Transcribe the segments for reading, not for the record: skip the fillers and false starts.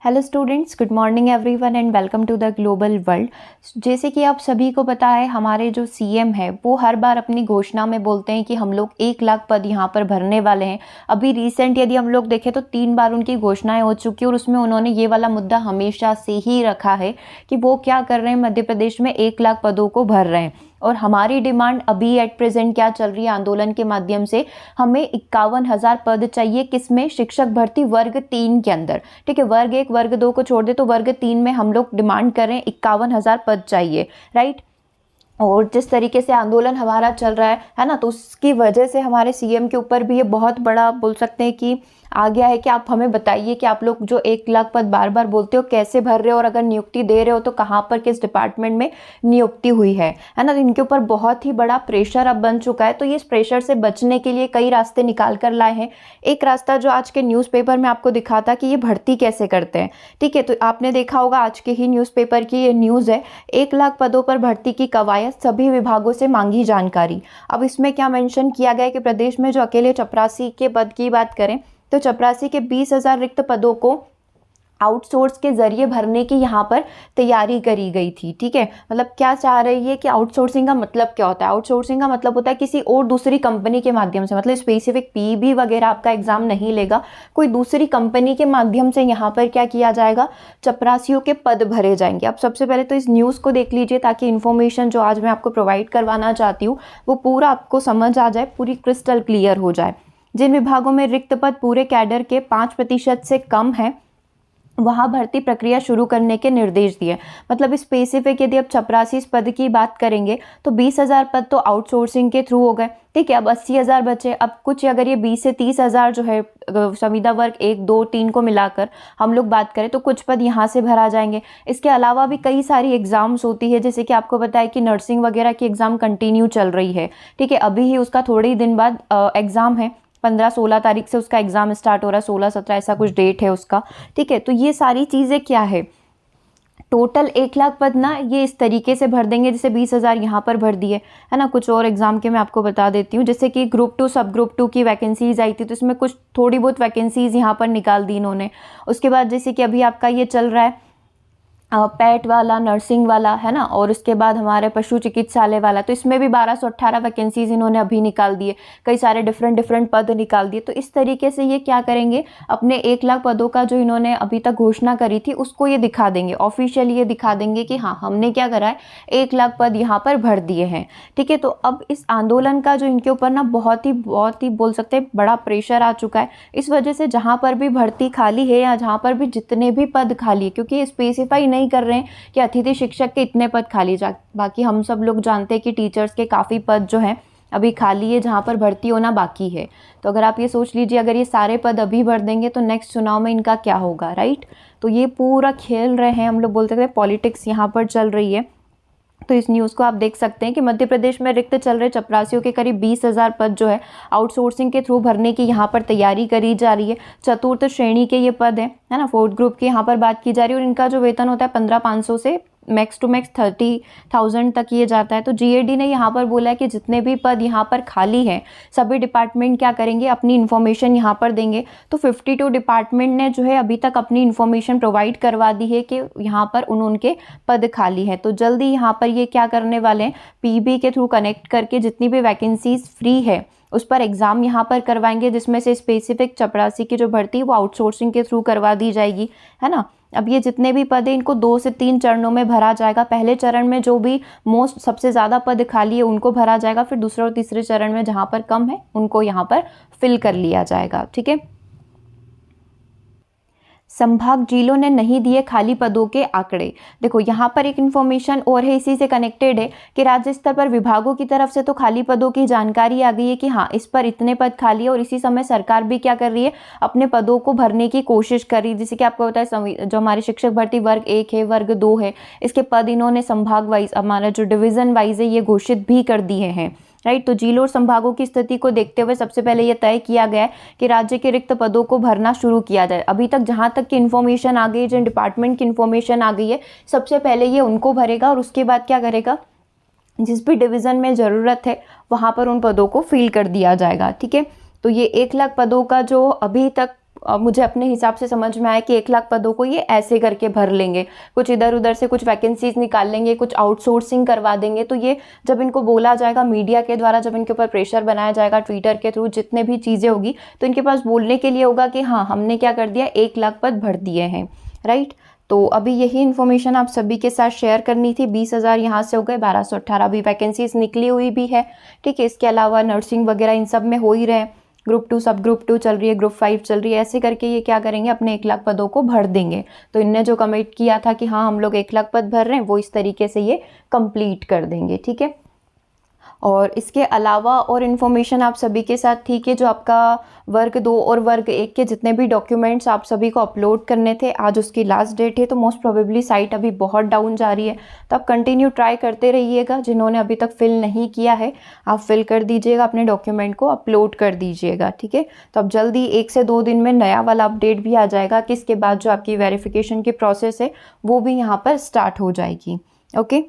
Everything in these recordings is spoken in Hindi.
Hello students, good morning everyone and welcome to the global world. जैसे कि आप सभी को पता है, हमारे जो सीएम है वो हर बार अपनी घोषणा में बोलते हैं कि हम लोग 1 लाख पद यहाँ पर भरने वाले हैं। अभी रिसेंट यदि हम लोग देखें तो 3 बार उनकी घोषणाएं हो चुकी है और उसमें उन्होंने ये वाला मुद्दा हमेशा से ही रखा है कि वो क्या कर रहे हैं, मध्य प्रदेश में 1 लाख पदों को भर रहे हैं। और हमारी डिमांड अभी एट प्रेजेंट क्या चल रही है, आंदोलन के माध्यम से हमें 51,000 पद चाहिए। किसमें? शिक्षक भर्ती वर्ग 3 के अंदर। ठीक है, वर्ग 1 वर्ग 2 को छोड़ दे तो वर्ग 3 में हम लोग डिमांड कर रहे हैं 51,000 पद चाहिए, राइट। और जिस तरीके से आंदोलन हमारा चल रहा है ना, तो उसकी वजह से हमारे सीएम के ऊपर भी ये बहुत बड़ा बोल सकते हैं कि आ गया है कि आप हमें बताइए कि आप लोग जो 1 लाख पद बार बार बोलते हो कैसे भर रहे हो, और अगर नियुक्ति दे रहे हो तो कहाँ पर, किस डिपार्टमेंट में नियुक्ति हुई है ना। तो इनके ऊपर बहुत ही बड़ा प्रेशर अब बन चुका है। तो ये इस प्रेशर से बचने के लिए कई रास्ते निकाल कर लाए हैं। एक रास्ता जो आज के न्यूज़पेपर में आपको दिखा था कि ये भर्ती कैसे करते हैं। ठीक है, तो आपने देखा होगा आज के ही न्यूज़पेपर की ये न्यूज़ है, 1 लाख पदों पर भर्ती की कवायद, सभी विभागों से मांगी जानकारी। अब इसमें क्या मेंशन किया गया है कि प्रदेश में जो अकेले चपरासी के पद की बात करें तो चपरासी के 20,000 रिक्त पदों को आउटसोर्स के जरिए भरने की यहाँ पर तैयारी करी गई थी। ठीक है, मतलब क्या चाह रही है कि आउटसोर्सिंग का मतलब क्या होता है? आउटसोर्सिंग का मतलब होता है किसी और दूसरी कंपनी के माध्यम से, मतलब स्पेसिफिक पीबी वगैरह आपका एग्जाम नहीं लेगा, कोई दूसरी कंपनी के माध्यम से यहाँ पर क्या किया जाएगा, चपरासियों के पद भरे जाएंगे। अब सबसे पहले तो इस न्यूज़ को देख लीजिए ताकि इन्फॉर्मेशन जो आज मैं आपको प्रोवाइड करवाना चाहती हूँ वो पूरा आपको समझ आ जाए, पूरी क्रिस्टल क्लियर हो जाए। जिन विभागों में रिक्त पद पूरे कैडर के 5% से कम है वहाँ भर्ती प्रक्रिया शुरू करने के निर्देश दिए। मतलब स्पेसिफिक यदि आप चपरासी पद की बात करेंगे तो 20,000 पद तो आउटसोर्सिंग के थ्रू हो गए। ठीक है, अब 80,000 बचे। अब कुछ अगर ये 20 से 30,000 जो है संविदा वर्ग 1, 2, 3 को मिलाकर हम लोग बात करें तो कुछ पद यहाँ से भरा जाएंगे। इसके अलावा भी कई सारी एग्जाम्स होती है, जैसे कि आपको पता है कि नर्सिंग वगैरह की एग्जाम कंटिन्यू चल रही है। ठीक है, अभी ही उसका थोड़े ही दिन बाद एग्जाम है, 15-16 तारीख से उसका एग्जाम स्टार्ट हो रहा है, 16-17 ऐसा कुछ डेट है उसका। ठीक है, तो ये सारी चीज़ें क्या है, टोटल 1 लाख पद ना ये इस तरीके से भर देंगे जैसे 20,000 यहाँ पर भर दिए है ना। कुछ और एग्जाम के मैं आपको बता देती हूँ, जैसे कि ग्रुप 2 सब ग्रुप 2 की वैकेंसीज आई थी तो इसमें कुछ थोड़ी बहुत वैकेंसीज यहाँ पर निकाल दी इन्होंने। उसके बाद जैसे कि अभी आपका ये चल रहा है पैट वाला, नर्सिंग वाला है ना, और उसके बाद हमारे पशु चिकित्सालय वाला, तो इसमें भी 1218 वैकेंसीज इन्होंने अभी निकाल दिए, कई सारे डिफरेंट पद निकाल दिए। तो इस तरीके से ये क्या करेंगे, अपने 1 लाख पदों का जो इन्होंने अभी तक घोषणा करी थी उसको ये दिखा देंगे, ऑफिशियली ये दिखा देंगे कि हाँ हमने क्या करा है, 1 लाख पद यहाँ पर भर दिए हैं। ठीक है, तो अब इस आंदोलन का जो इनके ऊपर ना बहुत ही बोल सकते हैं बड़ा प्रेशर आ चुका है। इस वजह से जहाँ पर भी भर्ती खाली है या जहाँ पर भी जितने भी पद खाली है, क्योंकि ये स्पेसिफाई नहीं कर रहे हैं कि अतिथि शिक्षक के इतने पद खाली, बाकी हम सब लोग जानते हैं कि टीचर्स के काफ़ी पद जो हैं अभी खाली है जहाँ पर भर्ती होना बाकी है। तो अगर आप ये सोच लीजिए, अगर ये सारे पद अभी भर देंगे तो नेक्स्ट चुनाव में इनका क्या होगा, राइट। तो ये पूरा खेल रहे हैं, हम लोग बोल सकते हैं पॉलिटिक्स यहाँ पर चल रही है। तो इस न्यूज़ को आप देख सकते हैं कि मध्य प्रदेश में रिक्त चल रहे चपरासियों के करीब 20,000 पद जो है आउटसोर्सिंग के थ्रू भरने की यहाँ पर तैयारी करी जा रही है। चतुर्थ श्रेणी के ये पद है ना, 4th ग्रुप की यहाँ पर बात की जा रही है, और इनका जो वेतन होता है 15,500 से मैक्स टू मैक्स 30,000 तक ये जाता है। तो जीएडी ने यहाँ पर बोला है कि जितने भी पद यहाँ पर खाली हैं सभी डिपार्टमेंट क्या करेंगे, अपनी इन्फॉर्मेशन यहाँ पर देंगे। तो 52 डिपार्टमेंट ने जो है अभी तक अपनी इन्फॉर्मेशन प्रोवाइड करवा दी है कि यहाँ पर उनके पद खाली हैं। तो जल्दी यहाँ पर ये क्या करने वाले हैं, पीबी के थ्रू कनेक्ट करके जितनी भी वैकेंसीज फ्री है उस पर एग्जाम यहाँ पर करवाएंगे, जिसमें से स्पेसिफिक चपरासी की जो भर्ती वो आउटसोर्सिंग के थ्रू करवा दी जाएगी, है ना। अब ये जितने भी पद हैं इनको 2 से 3 चरणों में भरा जाएगा। पहले चरण में जो भी सबसे ज़्यादा पद खाली है उनको भरा जाएगा, फिर दूसरे और तीसरे चरण में जहाँ पर कम है उनको यहाँ पर फिल कर लिया जाएगा। ठीक है, संभाग जिलों ने नहीं दिए खाली पदों के आंकड़े। देखो यहाँ पर एक इन्फॉर्मेशन और है, इसी से कनेक्टेड है कि राज्य स्तर पर विभागों की तरफ से तो खाली पदों की जानकारी आ गई है कि हाँ इस पर इतने पद खाली है, और इसी समय सरकार भी क्या कर रही है, अपने पदों को भरने की कोशिश कर रही है। जैसे कि आपको पता है जो हमारे शिक्षक भर्ती वर्ग 1 है, वर्ग 2 है, इसके पद इन्होंने संभाग वाइज, हमारा जो डिवीजन वाइज है ये घोषित भी कर दिए हैं, राइट। तो जिलों और संभागों की स्थिति को देखते हुए सबसे पहले यह तय किया गया है कि राज्य के रिक्त पदों को भरना शुरू किया जाए। अभी तक जहां तक की इन्फॉर्मेशन आ गई, जिन डिपार्टमेंट की इन्फॉर्मेशन आ गई है, सबसे पहले ये उनको भरेगा और उसके बाद क्या करेगा, जिस भी डिवीजन में ज़रूरत है वहां पर उन पदों को फिल कर दिया जाएगा। ठीक है, तो ये 1 लाख पदों का जो अभी तक मुझे अपने हिसाब से समझ में आया कि 1 लाख पदों को ये ऐसे करके भर लेंगे, कुछ इधर उधर से कुछ वैकेंसीज निकाल लेंगे, कुछ आउटसोर्सिंग करवा देंगे। तो ये जब इनको बोला जाएगा मीडिया के द्वारा, जब इनके ऊपर प्रेशर बनाया जाएगा ट्विटर के थ्रू, जितने भी चीज़ें होगी, तो इनके पास बोलने के लिए होगा कि हाँ हमने क्या कर दिया, 1 लाख पद भर दिए हैं, राइट। तो अभी यही इन्फॉर्मेशन आप सभी के साथ शेयर करनी थी। 20,000 यहाँ से हो गए, 1218 अभी वैकेंसीज निकली हुई भी है, ठीक है। इसके अलावा नर्सिंग वगैरह इन सब में हो ही रहे, ग्रुप 2 सब ग्रुप 2 चल रही है, ग्रुप 5 चल रही है, ऐसे करके ये क्या करेंगे, अपने 1 लाख पदों को भर देंगे। तो इनने जो कमिट किया था कि हाँ हम लोग 1 लाख पद भर रहे हैं, वो इस तरीके से ये कंप्लीट कर देंगे, ठीक है। और इसके अलावा और इन्फॉर्मेशन आप सभी के साथ थी कि जो आपका वर्ग 2 और वर्ग 1 के जितने भी डॉक्यूमेंट्स आप सभी को अपलोड करने थे, आज उसकी लास्ट डेट है। तो मोस्ट प्रोबेबली साइट अभी बहुत डाउन जा रही है, तो आप कंटिन्यू ट्राई करते रहिएगा। जिन्होंने अभी तक फिल नहीं किया है, आप फिल कर दीजिएगा, अपने डॉक्यूमेंट को अपलोड कर दीजिएगा, ठीक है। तो अब जल्दी 1 से 2 दिन में नया वाला अपडेट भी आ जाएगा कि इसके बाद जो आपकी वेरिफिकेशन की प्रोसेस है वो भी यहाँ पर स्टार्ट हो जाएगी, ओके।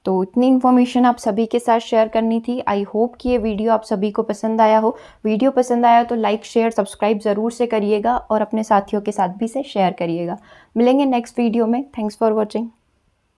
तो इतनी इन्फॉर्मेशन आप सभी के साथ शेयर करनी थी। आई होप कि ये वीडियो आप सभी को पसंद आया हो। वीडियो पसंद आया तो लाइक शेयर सब्सक्राइब ज़रूर से करिएगा और अपने साथियों के साथ भी इसे शेयर करिएगा। मिलेंगे नेक्स्ट वीडियो में। Thanks for watching.